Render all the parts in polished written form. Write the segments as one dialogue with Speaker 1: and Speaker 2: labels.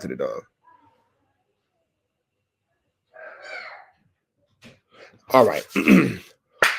Speaker 1: to the dog. All right.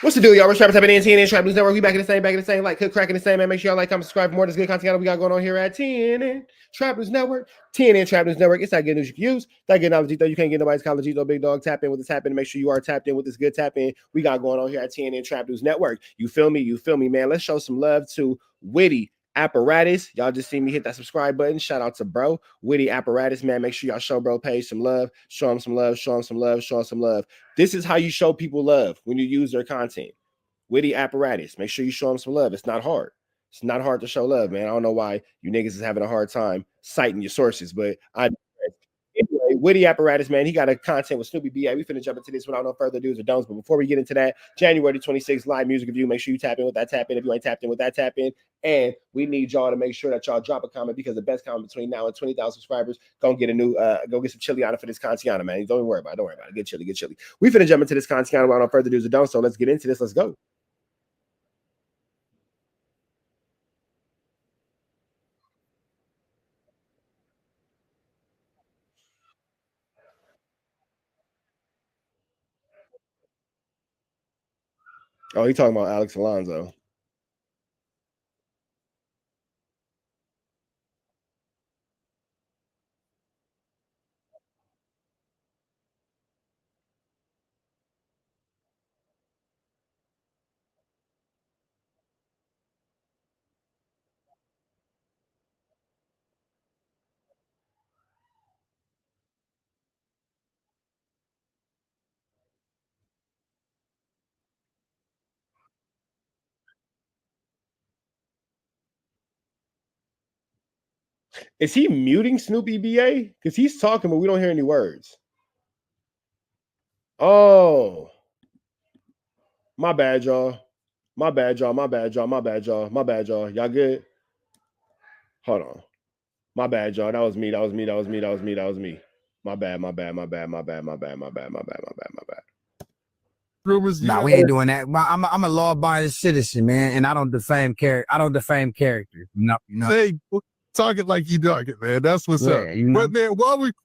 Speaker 1: What's the deal, y'all? We're Trappers Tapping in TNN Trap News Network. We back in the same, like, cook, cracking the same, man. Make sure y'all like, comment, subscribe for more of this good content we got going on here at TNN Trap News Network. TNN Trap News Network. It's that good news you can use. That good knowledge, though. You can't get nobody's college, though. Big dog. Tap in with this happening. Make sure you are tapped in with this good tap in we got going on here at TNN Trap News Network. You feel me? You feel me, man? Let's show some love to Witty Apparatus. Y'all just see me hit that subscribe button. Shout out to bro Witty Apparatus, man. Make sure y'all show bro page some love. Show him some love. Show him some love. Show him some love. This is how you show people love when you use their content. Witty Apparatus. Make sure you show them some love. It's not hard. It's not hard to show love, man. I don't know why you niggas is having a hard time citing your sources, but anyway, Witty Apparatus, man. He got a content with Snoopy BA. We finna jump into this without no further do's or don'ts. But before we get into that, January 26th live music review. Make sure you tap in with that tap in. If you ain't tapped in with that tap in, and we need y'all to make sure that y'all drop a comment, because the best comment between now and 20,000 subscribers, go get a new, go get some chili on it for this content, man. Don't worry about it. Don't worry about it. Get chili, get chili. We finna jump into this content without no further do's or don'ts. So let's get into this. Let's go. Oh, he talking about Alex Alonso. Is he muting Snoopy BA? Because he's talking, but we don't hear any words. Oh, my bad, y'all. My bad, y'all. My bad, y'all. My bad, y'all. My bad, y'all. Y'all good? Hold on. My bad, y'all. That was me. That was me. That was me. That was me. That was me. My bad. My bad. My bad. My bad. My bad. My bad. My bad. My bad. My bad.
Speaker 2: Rumors. Nah, we ain't doing that. I'm a law-abiding citizen, man, and I don't defame character. I don't defame character. No, no.
Speaker 3: Hey, talk it like you dog it, man. That's what's up.
Speaker 2: You know?
Speaker 3: But man,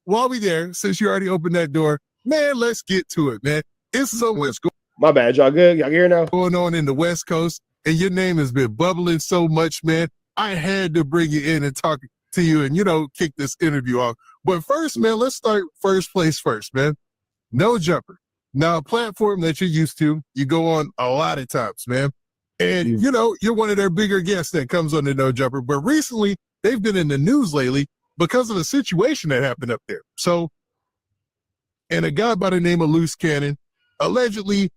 Speaker 3: while we there, since you already opened that door, man, let's get to it, man. It's so much
Speaker 1: My bad, y'all good? Y'all here now?
Speaker 3: going on in the West Coast, and your name has been bubbling so much, man. I had to bring you in and talk to you and, kick this interview off. But first, man, let's start first place first, man. No Jumper. Now, a platform that you're used to, you go on a lot of times, man. And, you're one of their bigger guests that comes on the No Jumper. But recently, they've been in the news lately because of the situation that happened up there. So, and a guy by the name of Loose Cannon allegedly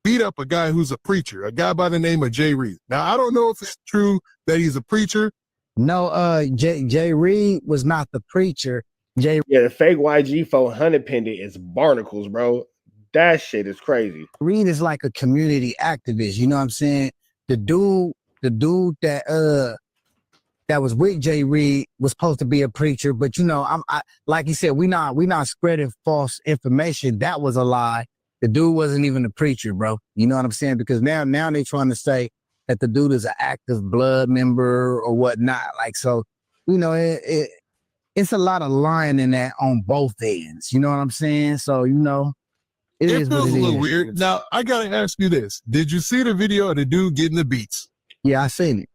Speaker 3: beat up a guy who's a preacher, a guy by the name of Jay Reed. Now, I don't know if it's true that he's a preacher.
Speaker 2: No, Jay Reed was not the preacher.
Speaker 1: Yeah, the fake YG 400 pendant is barnacles, bro. That shit is crazy.
Speaker 2: Reed is like a community activist. You know what I'm saying? The dude that was with Jay Reed was supposed to be a preacher, but I like he said, we not spreading false information. That was a lie. The dude wasn't even a preacher, bro. You know what I'm saying? Because now they trying to say that the dude is an active blood member or whatnot. Like, so, it's a lot of lying in that on both ends. You know what I'm saying? So, it
Speaker 3: feels a little weird. Now, I got to ask you this. Did you see the video of the dude getting the beats?
Speaker 2: Yeah, I seen it.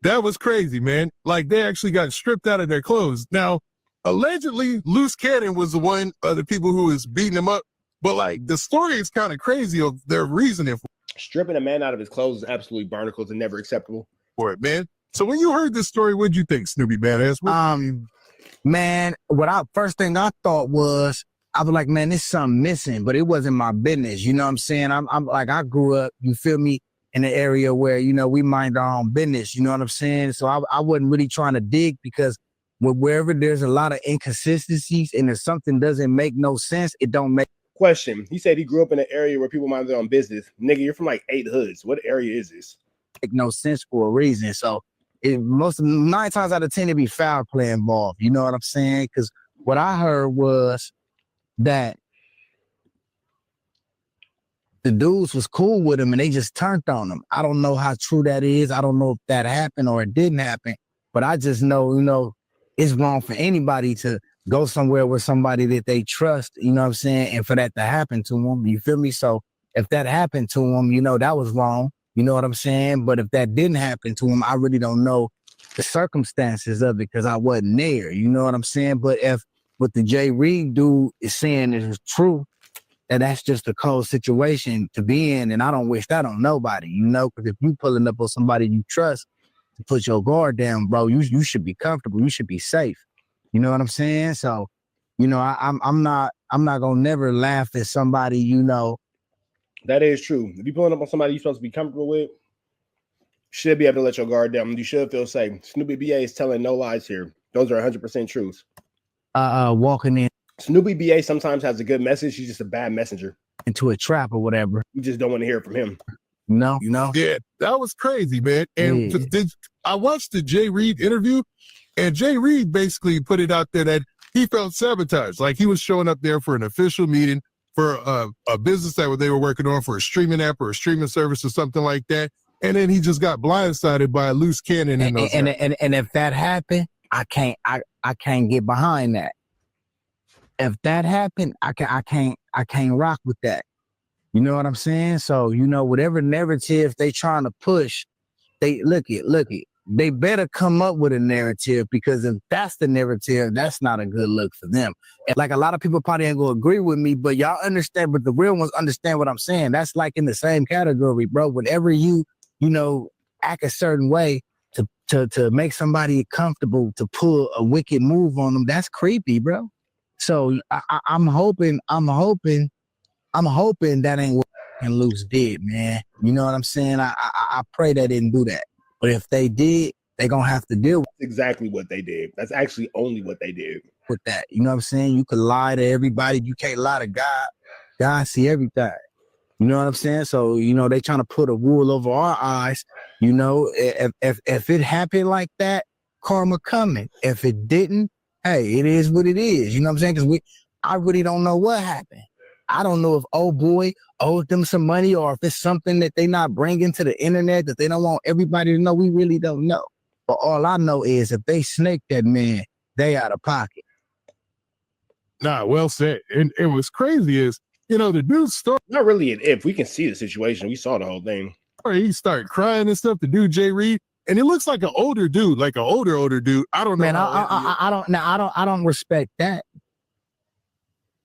Speaker 3: That was crazy, man. Like, they actually got stripped out of their clothes. Now, allegedly, Loose Cannon was the one of the people who was beating him up. But, like, the story is kind of crazy of their reasoning for
Speaker 1: stripping a man out of his clothes is absolutely barnacles and never acceptable
Speaker 3: for it, man. So when you heard this story, what'd you think, Snoopy Badass?
Speaker 2: Man, first thing I thought was, I was like, man, there's something missing, but it wasn't my business. You know what I'm saying? I'm like, I grew up, you feel me, in an area where, we mind our own business. You know what I'm saying? So I wasn't really trying to dig, because wherever there's a lot of inconsistencies and if something doesn't make no sense, it don't make.
Speaker 1: Question. He said he grew up in an area where people mind their own business. Nigga, you're from like 8 hoods. What area is this?
Speaker 2: Make no sense for a reason. So 9 times out of 10, it be foul play involved. You know what I'm saying? Because what I heard was that the dudes was cool with him and they just turned on him. I don't know how true that is. I don't know if that happened or it didn't happen, but I just know, it's wrong for anybody to go somewhere with somebody that they trust, you know what I'm saying? And for that to happen to them, you feel me? So if that happened to them, you know, that was wrong. You know what I'm saying? But if that didn't happen to him, I really don't know the circumstances of it because I wasn't there. You know what I'm saying? But if what the Jay Reed dude is saying is true, and that's just a cold situation to be in, and I don't wish that on nobody, you know, because if you pulling up on somebody you trust to put your guard down, bro, you should be comfortable. You should be safe. You know what I'm saying? So, you know, I'm not gonna never laugh at somebody, you know.
Speaker 1: That is true. If you're pulling up on somebody you're supposed to be comfortable with, you should be able to let your guard down. You should feel safe. Snoopy BA is telling no lies here. Those are 100% truths.
Speaker 2: Walking in.
Speaker 1: Snoopy BA sometimes has a good message. He's just a bad messenger.
Speaker 2: Into a trap or whatever.
Speaker 1: You just don't want to hear it from him.
Speaker 2: You know?
Speaker 3: Yeah, that was crazy, man. And I watched the Jay Reed interview, and Jay Reed basically put it out there that he felt sabotaged. Like he was showing up there for an official meeting for a business that they were working on for a streaming app or a streaming service or something like that. And then he just got blindsided by a loose cannon. And
Speaker 2: if that happened, I can't get behind that. If that happened, I can't rock with that. You know what I'm saying? So, you know, whatever narrative they trying to push, they look it. They better come up with a narrative, because if that's the narrative, that's not a good look for them. And like, a lot of people probably ain't gonna agree with me, but y'all understand, but the real ones understand what I'm saying. That's like in the same category, bro. Whenever you know, act a certain way to make somebody comfortable, to pull a wicked move on them, that's creepy, bro. So I'm hoping that ain't what and Luke's did, man. You know what I'm saying? I pray they didn't do that. But if they did, they gonna have to deal with
Speaker 1: exactly what they did. That's actually only what they did.
Speaker 2: With that. You know what I'm saying? You could lie to everybody. You can't lie to God. God see everything. You know what I'm saying? So, you know, they trying to put a wool over our eyes. You know, if it happened like that, karma coming. If it didn't, hey, it is what it is. You know what I'm saying? Because I really don't know what happened. I don't know if old boy owed them some money, or if it's something that they not bringing to the internet that they don't want everybody to know. We really don't know. But all I know is if they snake that man, they out of pocket.
Speaker 3: Nah, well said. And what's crazy is, you know, the dude's story.
Speaker 1: Not really an if. We can see the situation. We saw the whole thing.
Speaker 3: He started crying and stuff. The dude, Jay Reed. And he looks like an older dude, like an older dude. I don't know.
Speaker 2: Man, I don't respect that.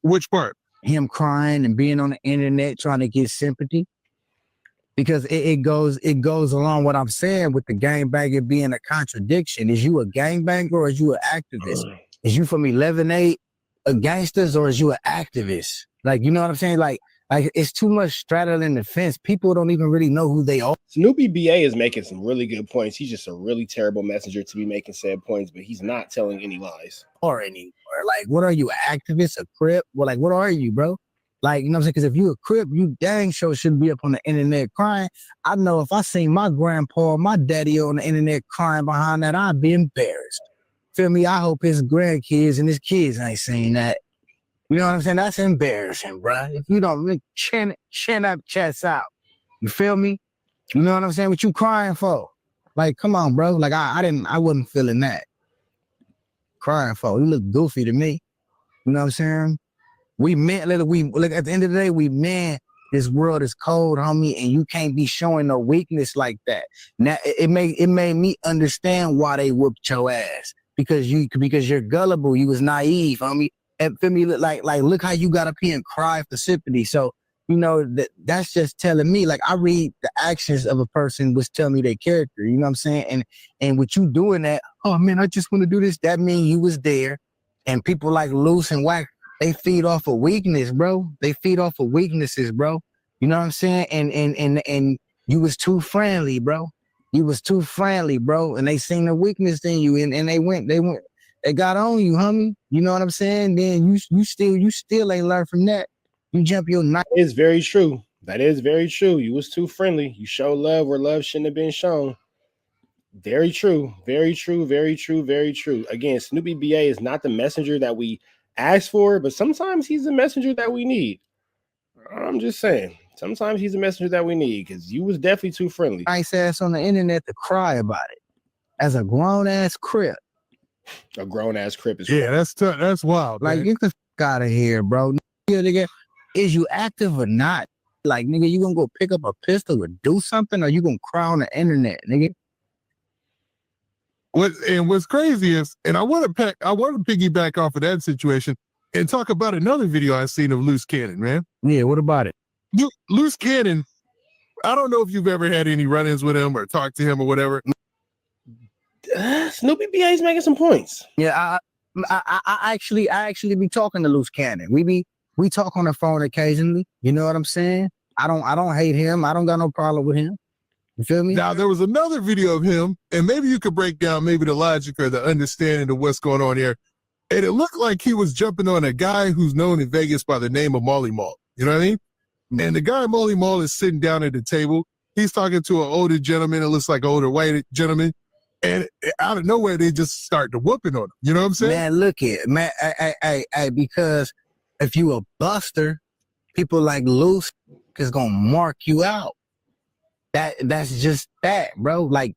Speaker 3: Which part?
Speaker 2: Him crying and being on the internet trying to get sympathy, because it goes along what I'm saying with the gangbanger being a contradiction. Is you a gangbanger or is you an activist? Is you from 11-8 gangsters or is you an activist? Like, you know what I'm saying? Like it's too much straddling the fence. People don't even really know who they are.
Speaker 1: Snoopy BA is making some really good points. He's just a really terrible messenger to be making said points, but he's not telling any lies.
Speaker 2: Or anymore. Like, what are you, an activist, a Crip? Well, like, what are you, bro? Like, you know what I'm saying? Because if you a Crip, you dang sure shouldn't be up on the internet crying. I know if I seen my grandpa, my daddy on the internet crying behind that, I'd be embarrassed. Feel me? I hope his grandkids and his kids ain't seen that. You know what I'm saying? That's embarrassing, bro. If you don't really chin up, chest out. You feel me? You know what I'm saying? What you crying for? Like, come on, bro. Like, I wasn't feeling that. Crying for. You look goofy to me. You know what I'm saying? We at the end of the day, we man, this world is cold, homie, and you can't be showing no weakness like that. Now it made me understand why they whooped your ass. Because you're gullible, you was naive, homie. And feel me, like look how you got up here and cry for sympathy. So, you know, that's just telling me, like, I read the actions of a person which tell me their character, you know what I'm saying? And with you doing that, oh man, I just want to do this, that means you was there. And people like Loose and Wack, they feed off of weakness, bro. They feed off of weaknesses, bro. You know what I'm saying? And you was too friendly, bro. You was too friendly, bro. And they seen the weakness in you, and they got on you, homie. You know what I'm saying? Then you still ain't learned from that. You jump your knife.
Speaker 1: That is very true. That is very true. You was too friendly. You show love where love shouldn't have been shown. Very true. Very true. Very true. Very true. Again, Snoopy BA is not the messenger that we asked for, but sometimes he's the messenger that we need. I'm just saying. Sometimes he's a messenger that we need, because you was definitely too friendly.
Speaker 2: Nice ass on the internet to cry about it. As a grown ass Crip.
Speaker 1: A grown ass crip is
Speaker 3: Yeah, that's tough. That's wild.
Speaker 2: Like,
Speaker 3: man.
Speaker 2: get the fuck out of here, bro. Nigga, is you active or not? Like, nigga, you gonna go pick up a pistol or do something, or you gonna cry on the internet, nigga?
Speaker 3: What's crazy is, and I want to piggyback off of that situation and talk about another video I seen of Loose Cannon, man.
Speaker 2: Yeah, what about it?
Speaker 3: Loose Cannon, I don't know if you've ever had any run-ins with him or talked to him or whatever.
Speaker 1: Snoopy BA's making some points.
Speaker 2: Yeah, I actually be talking to Loose Cannon. We talk on the phone occasionally. You know what I'm saying? I don't hate him. I don't got no problem with him. You feel me?
Speaker 3: Now, there was another video of him, and maybe you could break down maybe the logic or the understanding of what's going on here. And it looked like he was jumping on a guy who's known in Vegas by the name of Molly Mall. You know what I mean? And the guy Molly Mall is sitting down at the table. He's talking to an older gentleman. It looks like an older white gentleman. And out of nowhere, they just start to whooping on him. You know what I'm saying?
Speaker 2: Man, look it, man. Hey, because if you a buster, people like Loose is gonna mark you out. That's just that, bro. Like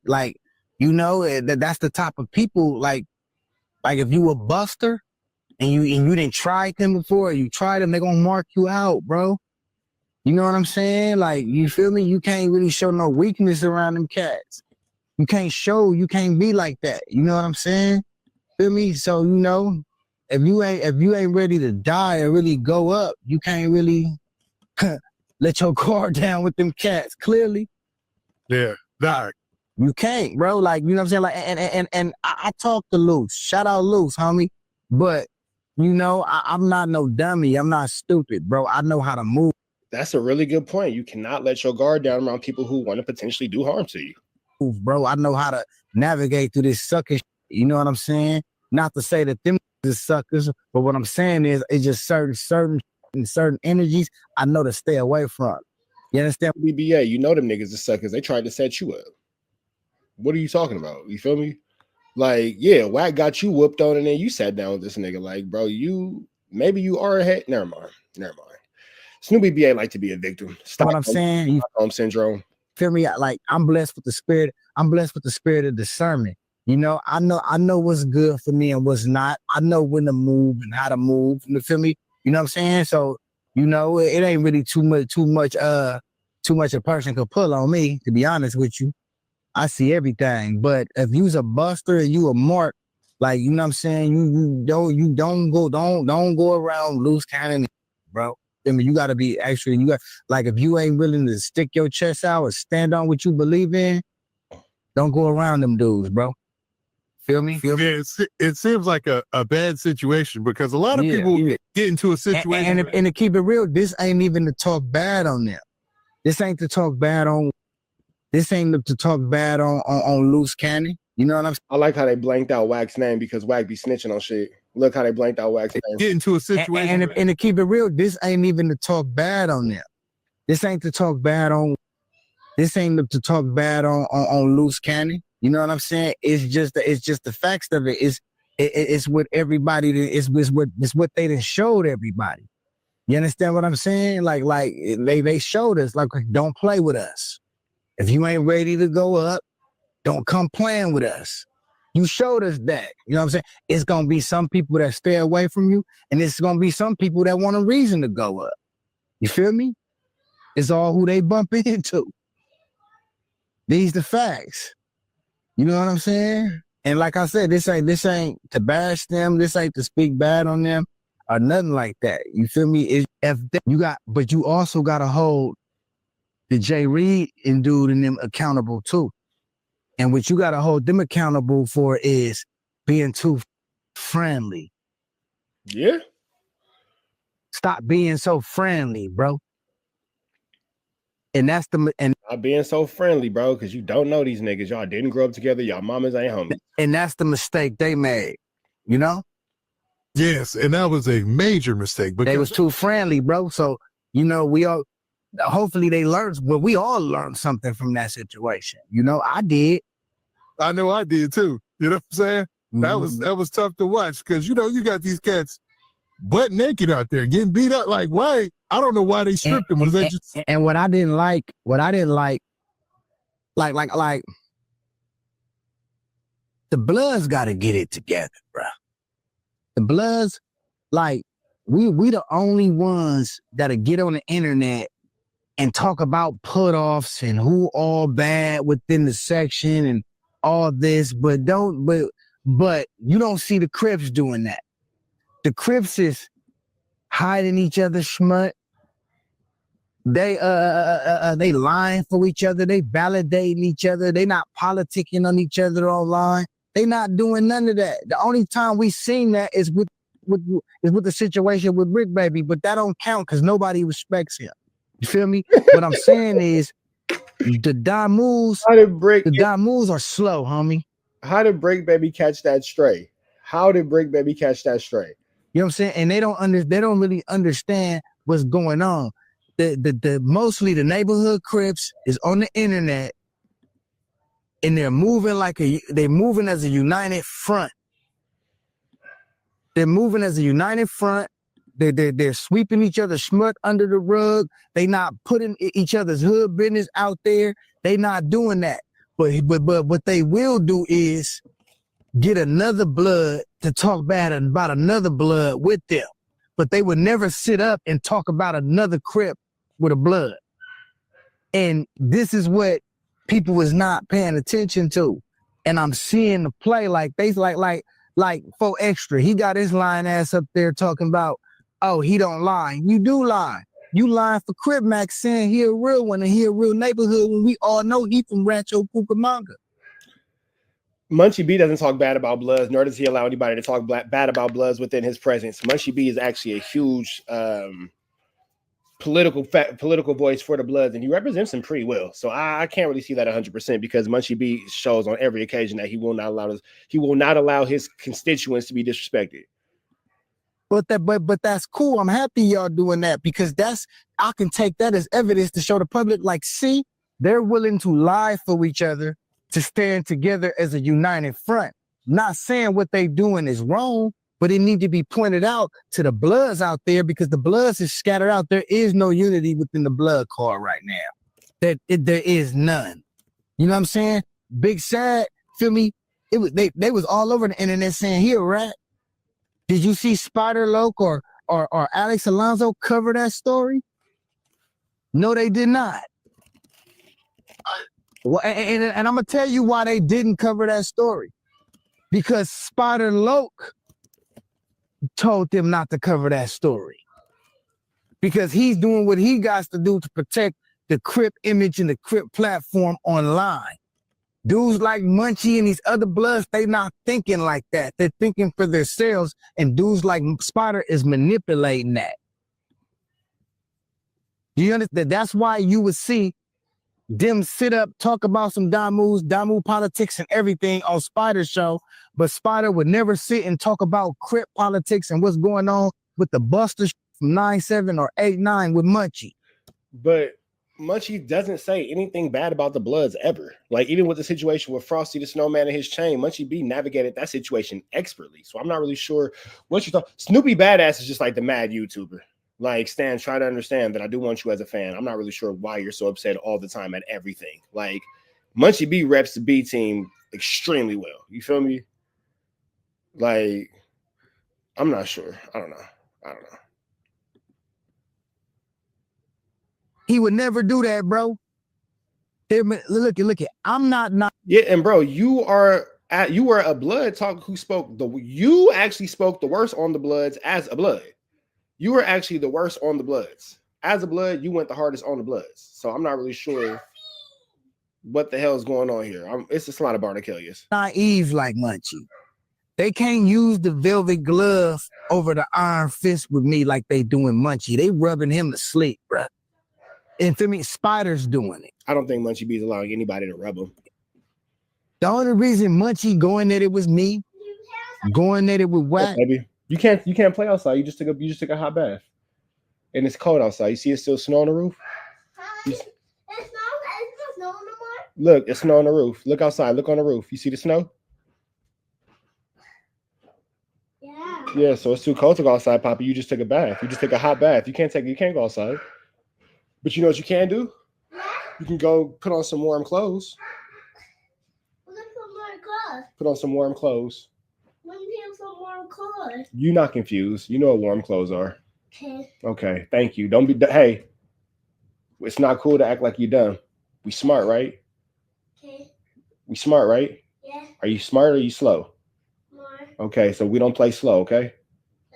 Speaker 2: you know that's the type of people. Like if you a buster and you didn't try them before, you tried them, they gonna mark you out, bro. You know what I'm saying? Like, you feel me? You can't really show no weakness around them cats. You can't be like that. You know what I'm saying? Feel me? So, you know, if you ain't ready to die or really go up, you can't really let your guard down with them cats, clearly.
Speaker 3: Yeah. Nah.
Speaker 2: You can't, bro. Like, you know what I'm saying? Like, and I talk to Loose. Shout out Loose, homie. But, you know, I'm not no dummy. I'm not stupid, bro. I know how to move.
Speaker 1: That's a really good point. You cannot let your guard down around people who want to potentially do harm to you.
Speaker 2: Bro, I know how to navigate through this sucker. You know what I'm saying? Not to say that them is suckers, but what I'm saying is it's just certain energies I know to stay away from. You understand?
Speaker 1: BBA, you know them niggas is suckers. They tried to set you up. What are you talking about? You feel me? Like, yeah, WACK got you whooped on, and then you sat down with this nigga. Like, bro, maybe you are ahead. Never mind. Snoopy BA like to be a victim.
Speaker 2: Stop what I'm saying?
Speaker 1: Stockholm syndrome.
Speaker 2: Feel me? Like, I'm blessed with the spirit. I'm blessed with the spirit of discernment. You know, I know what's good for me and what's not. I know when to move and how to move. You feel me? You know what I'm saying? So, you know, it ain't really too much a person could pull on me, to be honest with you. I see everything. But if you's a buster and you a mark, like, you know what I'm saying, you don't go around Loose Cannon, bro. I mean, you gotta be like, if you ain't willing to stick your chest out or stand on what you believe in, don't go around them dudes, bro. Feel me?
Speaker 3: Yeah, it seems like a bad situation because a lot of people get into a situation.
Speaker 2: And to keep it real, this ain't even to talk bad on them. This ain't to talk bad on Loose Cannon. You know what I'm saying?
Speaker 1: I like how they blanked out WACK's name because WACK be snitching on shit. Look how they blanked out WACK's name.
Speaker 3: Get into a situation.
Speaker 2: And to keep it real, this ain't even to talk bad on them. This ain't to talk bad on Loose Cannon. You know what I'm saying? It's just the facts of it. It's what everybody. It's what they done showed everybody. You understand what I'm saying? Like they showed us, like, don't play with us. If you ain't ready to go up, don't come playing with us. You showed us that. You know what I'm saying? It's gonna be some people that stay away from you, and it's gonna be some people that want a reason to go up. You feel me? It's all who they bump into. These the facts. You know what I'm saying? And like I said, this ain't to bash them. This ain't to speak bad on them or nothing like that. You feel me? But you also gotta hold the Jay Reed and dude and them accountable too. And what you gotta hold them accountable for is being too friendly.
Speaker 1: Yeah.
Speaker 2: Stop being so friendly, bro. And not
Speaker 1: being so friendly, bro, because you don't know these niggas. Y'all didn't grow up together. Y'all mamas ain't homies.
Speaker 2: And that's the mistake they made, you know?
Speaker 3: Yes, and that was a major mistake.
Speaker 2: They was too friendly, bro. So, you know, hopefully they learned, well, we all learned something from that situation. You know, I did.
Speaker 3: I know I did too. You know what I'm saying?
Speaker 2: Mm-hmm.
Speaker 3: That was tough to watch because, you know, you got these cats butt naked out there getting beat up. Like, why? I don't know why they stripped them. Was that just...
Speaker 2: And what I didn't like, the Bloods got to get it together, bro. The Bloods, like, we the only ones that'll get on the internet and talk about put-offs and who all bad within the section and all this, but you don't see the Crips doing that. The Crips is hiding each other's schmut. They lying for each other. They validating each other. They not politicking on each other online. They not doing none of that. The only time we seen that is with the situation with Rick Baby, but that don't count because nobody respects him. You feel me? What I'm saying is the Damus are slow, homie.
Speaker 1: How did Brick Baby catch that stray? How did Brick Baby catch that stray?
Speaker 2: You know what I'm saying? And they don't really understand what's going on. The mostly the neighborhood Crips is on the internet and they're moving as a united front. They're moving as a united front. They're sweeping each other's schmut under the rug. They not putting each other's hood business out there. They not doing that. But what they will do is get another blood to talk bad about another blood with them. But they would never sit up and talk about another Crip with a blood. And this is what people was not paying attention to. And I'm seeing the play like they like for extra. He got his lying ass up there talking about, oh, he don't lie. You do lie. You lying for Crip Max saying he a real one and he a real neighborhood when we all know he from Rancho Cucamonga.
Speaker 1: Munchie B doesn't talk bad about Bloods, nor does he allow anybody to talk bad about Bloods within his presence. Munchie B is actually a huge political voice for the Bloods, and he represents them pretty well. So I can't really see that 100% because Munchie B shows on every occasion that he will not allow his constituents to be disrespected.
Speaker 2: But that's cool. I'm happy y'all doing that because I can take that as evidence to show the public, like, see, they're willing to lie for each other to stand together as a united front. Not saying what they doing is wrong, but it need to be pointed out to the Bloods out there because the Bloods is scattered out. There is no unity within the Blood car right now. There is none. You know what I'm saying? Big Sad, feel me? They was all over the internet saying he a rat. Did you see Spider Loke or Alex Alonso cover that story? No, they did not. Well, and I'm gonna tell you why they didn't cover that story. Because Spider Loke told them not to cover that story. Because he's doing what he got to do to protect the Crip image and the Crip platform online. Dudes like Munchie and these other Bloods, they not thinking like that. They're thinking for themselves, and dudes like Spider is manipulating that. Do you understand? That's why you would see them sit up, talk about some Damu politics and everything on Spider's show, but Spider would never sit and talk about Crip politics and what's going on with the busters from 9-7 or 8-9 with Munchie.
Speaker 1: But Munchie doesn't say anything bad about the Bloods ever. Like, even with the situation with Frosty the Snowman and his chain, Munchie B navigated that situation expertly. So I'm not really sure what you thought. Snoopy Badazz is just like the mad YouTuber. Like, Stan, try to understand that I do want you as a fan. I'm not really sure why you're so upset all the time at everything. Like, Munchie B reps the B team extremely well. You feel me? Like, I'm not sure. I don't know.
Speaker 2: He would never do that, bro. Look at. I'm not.
Speaker 1: Yeah, and bro, you were a Blood talk who spoke you actually spoke the worst on the Bloods as a Blood. You were actually the worst on the Bloods. As a Blood, you went the hardest on the Bloods. So I'm not really sure what the hell is going on here. It's a slaughter bar to kill you.
Speaker 2: Naive like Munchie. They can't use the velvet glove over the iron fist with me like they doing Munchie. They rubbing him to sleep, bro. And for me, Spider's doing it.
Speaker 1: I don't think Munchie B is allowing anybody to rub him.
Speaker 2: The only reason Munchie going at it was me, going at it with WACK.
Speaker 1: Baby, you can't play outside. You just took a hot bath, and it's cold outside. You see, it's still snow on the roof.
Speaker 4: It's snow on the roof.
Speaker 1: Look, it's snow on the roof. Look outside. Look on the roof. You see the snow?
Speaker 4: Yeah.
Speaker 1: Yeah. So it's too cold to go outside, Papa. You just took a bath. You just took a hot bath. You can't go outside. But you know what you can do? You can go put on some warm clothes. Put on some warm clothes.
Speaker 4: When you have some warm clothes.
Speaker 1: You're not confused. You know what warm clothes are.
Speaker 4: Okay.
Speaker 1: Okay, thank you. Don't be, hey, it's not cool to act like you're dumb. We smart, right?
Speaker 4: Okay.
Speaker 1: We smart, right?
Speaker 4: Yeah.
Speaker 1: Are you smart or are you slow?
Speaker 4: More.
Speaker 1: Okay, so we don't play slow, okay?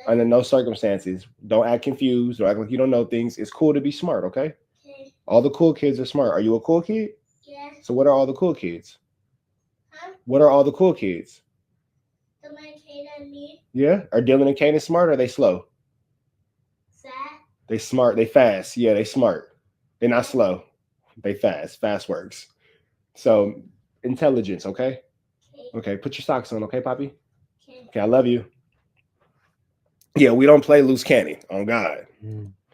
Speaker 1: Under no circumstances. Don't act confused. Don't act like you don't know things. It's cool to be smart, okay?
Speaker 4: Okay.
Speaker 1: All the cool kids are smart. Are you a cool kid?
Speaker 4: Yeah.
Speaker 1: So what are all the cool kids?
Speaker 4: Huh?
Speaker 1: What are all the cool kids?
Speaker 4: The man Kate and me.
Speaker 1: Yeah? Are Dylan and Kanan smart or are they slow?
Speaker 4: Sad.
Speaker 1: They smart. They fast. Yeah, they smart. They're not slow. They fast. Fast works. So intelligence, okay?
Speaker 4: Okay.
Speaker 1: Okay, put your socks on, okay, Poppy?
Speaker 4: Okay.
Speaker 1: Okay, I love you. Yeah, we don't play loose cannon. On God.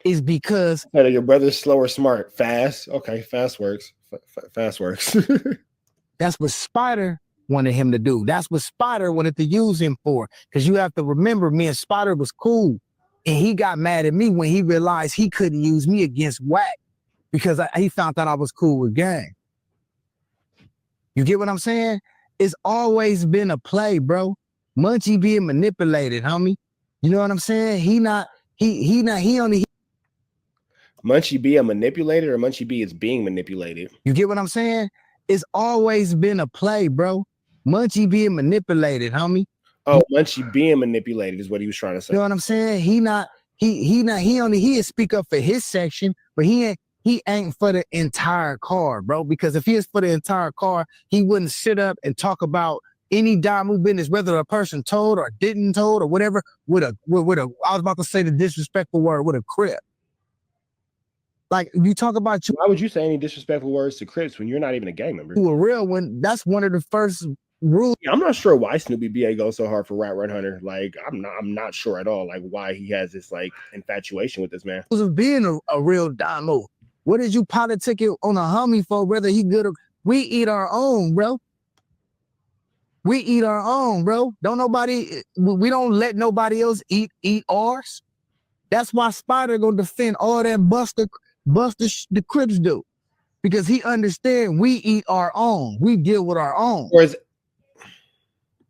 Speaker 2: Is because
Speaker 1: Whether your brother's slow or smart, fast. Okay, fast works. Fast works.
Speaker 2: that's what Spider wanted him to do. That's what Spider wanted to use him for. Because you have to remember, me and Spider was cool. And he got mad at me when he realized he couldn't use me against WACK because he found out I was cool with gang. You get what I'm saying? It's always been a play, bro. Munchie being manipulated, homie. You know what I'm saying? He only.
Speaker 1: Munchie B a manipulator or Munchie B is being manipulated?
Speaker 2: You get what I'm saying? It's always been a play, bro. Munchie being manipulated, homie.
Speaker 1: Oh, Munchie being manipulated is what he was trying to say.
Speaker 2: You know what I'm saying? He'd speak up for his section, but he ain't for the entire car, bro. Because if he is for the entire car, he wouldn't sit up and talk about any Damu business, whether a person told or didn't told or whatever, with a I was about to say the disrespectful word, with a crip. Like you talk about
Speaker 1: Why would you say any disrespectful words to Crips when you're not even a gang member?
Speaker 2: you a real one, that's one of the first rules.
Speaker 1: Yeah, I'm not sure why Snoopy BA goes so hard for Rat Run Hunter. Like, I'm not sure at all. Like, why he has this like infatuation with this man.
Speaker 2: Of being a real Damu. What did you politic it on a homie for? Whether he good or we eat our own, bro. We eat our own, bro. We don't let nobody else eat ours. That's why Spider gonna defend all that Buster the Crips do. Because he understand we eat our own. We deal with our own.
Speaker 1: Whereas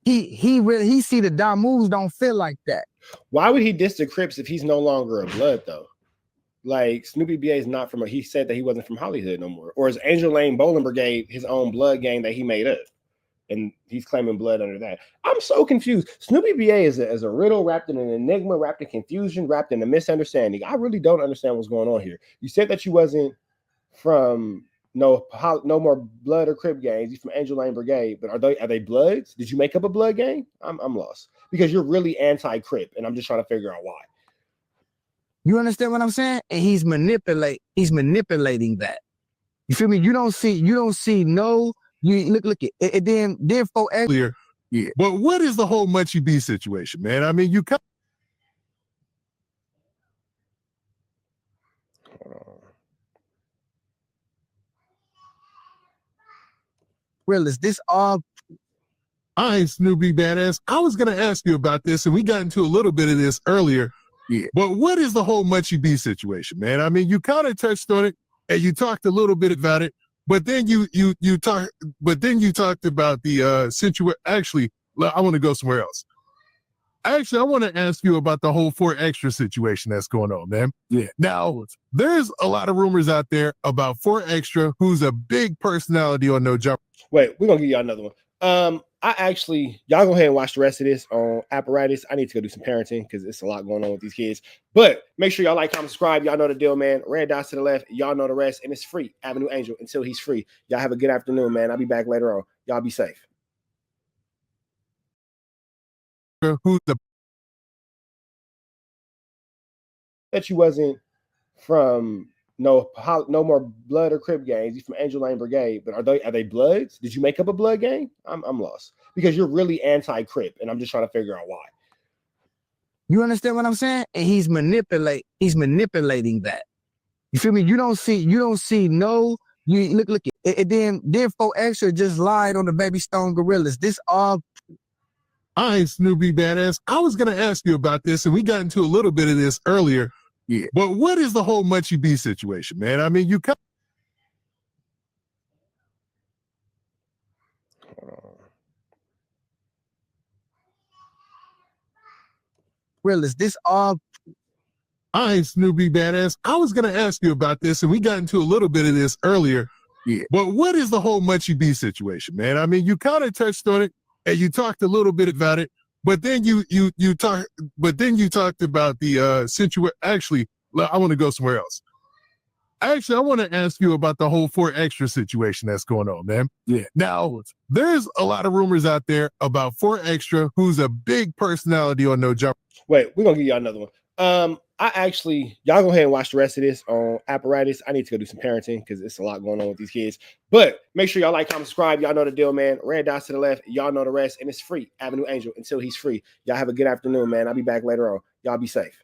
Speaker 2: he see the Damus don't feel like that.
Speaker 1: why would he diss the Crips if he's no longer a blood though? Like Snoopy BA is not from he said that he wasn't from Hollywood no more. Or is Angel Lane Bowling Brigade his own blood gang that he made up? And he's claiming blood under that. I'm so confused. Snoopy BA is a riddle wrapped in an enigma, wrapped in confusion, wrapped in a misunderstanding. I really don't understand what's going on here. You said that you wasn't from no more blood or Crip gangs. You're from Angel Lane Brigade, but are they bloods? Did you make up a blood gang? I'm lost because you're really anti-Crip, and I'm just trying to figure out why.
Speaker 2: You understand what I'm saying? And he's manipulating that. You feel me? You don't see no. You look it, and then for
Speaker 3: Clear. Yeah. But what is the whole Munchie B situation, man? I mean, you come.
Speaker 2: real is this all.
Speaker 3: I Snoopy Badazz. I was gonna ask you about this, and we got into a little bit of this earlier. Yeah. But what is the whole Munchie B situation, man? I mean, you kind of touched on it, and you talked a little bit about it. But then you talked about the situation. Actually, I want to go somewhere else. Actually, I want to ask you about the whole 4 Extra situation that's going on, man. Yeah. Now, there's a lot of rumors out there about 4 Extra, who's a big personality on No Jump.
Speaker 1: Wait, we're gonna give y'all another one. Y'all go ahead and watch the rest of this on Apparatus. I need to go do some parenting because it's a lot going on with these kids. But make sure y'all like, comment, subscribe. Y'all know the deal, man. Red dots to the left. Y'all know the rest. And it's free. Avenue Angel until he's free. Y'all have a good afternoon, man. I'll be back later on. Y'all be safe.
Speaker 3: Who's the
Speaker 1: that you wasn't from no more blood or Crip gangs. You're from Angel Lane Brigade, but are they bloods? Did you make up a blood gang? I'm lost because you're really anti-Crip, and I'm just trying to figure out why.
Speaker 2: You understand what I'm saying? And he's manipulating that. You feel me? You don't see no. You look it, and then 4 Extra just lied on the Baby Stone Gorillas. This all.
Speaker 3: I Snoopy Badazz. I was gonna ask you about this, and we got into a little bit of this earlier. Yeah. But what is the whole Munchie B situation, man? I mean, you come.
Speaker 2: Realist, this all
Speaker 3: All right, Snoopy Badass. I was going to ask you about this, and we got into a little bit of this earlier.
Speaker 2: Yeah.
Speaker 3: But what is the whole Munchie B situation, man? I mean, you kind of touched on it, and you talked a little bit about it, but then you talked about the situation. Actually, I want to go somewhere else. Actually, I want to ask you about the whole 4 Extra situation that's going on, man.
Speaker 2: Yeah.
Speaker 3: Now, there's a lot of rumors out there about 4 Extra, who's a big personality on No Jumper.
Speaker 1: Wait, we're gonna give y'all another one. Y'all go ahead and watch the rest of this on Apparatus. I need to go do some parenting because it's a lot going on with these kids. But make sure y'all like, comment, subscribe. Y'all know the deal, man. Red dots to the left. Y'all know the rest. And it's free. Avenue Angel until he's free. Y'all have a good afternoon, man. I'll be back later on. Y'all be safe.